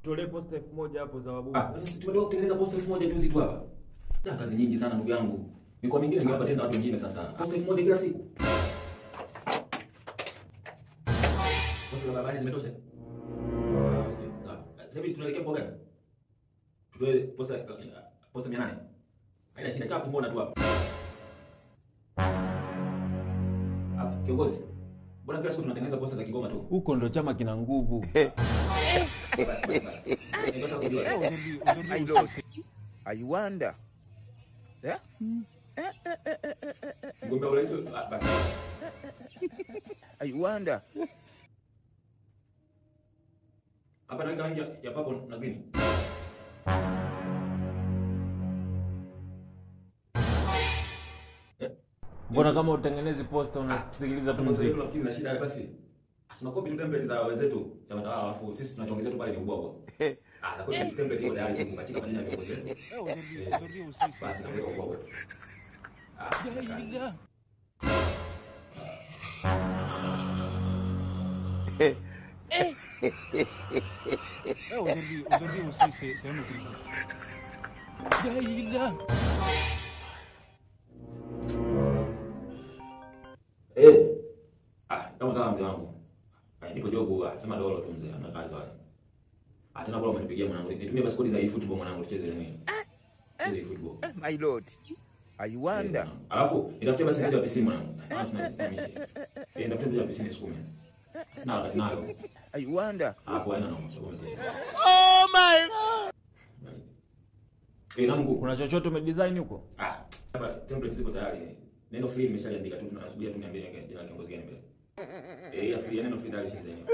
Tutolee posta 1000 hapo za wabubu. Sasa tumetoka kutengeneza posta 1000 juzi tu hapa. Na kazi nyingi sana ndugu yangu. Mikoa mingine ngapa tena watu wengine sasa. Posta 1000 kila siku. Posta za habari zimetosha. Sasa hivi tunaelekea kwa gani? Tutoe posta 800. Haina shida, chapu mbona tu hapa. Kiongozi, mbona kila siku tunatengeneza posta za Kigoma tu? Huko ndo chama kina nguvu. I wonder. Yeah? Mgombea urais basi. I wonder. Hapa na rangi ya papo na green. Mbona kama utengenezi posta unasikiliza tu muziki? Tunafikiri na shida basi. Asema copy template za wenzetu chama tawala alafu sisi tunachoongezea tu pale ni ubwabwa. Na kwa template hiyo tayari kupachika majina ya viongozi wetu. Basi na kwa ubwabwa. Kama mzee wangu. Nipo jobu sema dolo tu mzee ana kazi wale. Hata na bora umenipigia mwanangu. Nitumie basi kodi za eFootball mwanangu tucheze nini? Tucheze eFootball. My lord. I wonder. Alafu nitafutie basi mmoja wa PC mwanangu. Nitafutie mmoja wa PC nisukume. Sina wakati nayo. I wonder. Hapo haina noma. Oh my god. Nangu Kuna chochote umedesign huko? Hapa template zipo tayari. Neno free nimeshaliandika tu, tunasubiria tu niambie jina la kiongozi gani mbele. Ya free neno free tayari shizeni.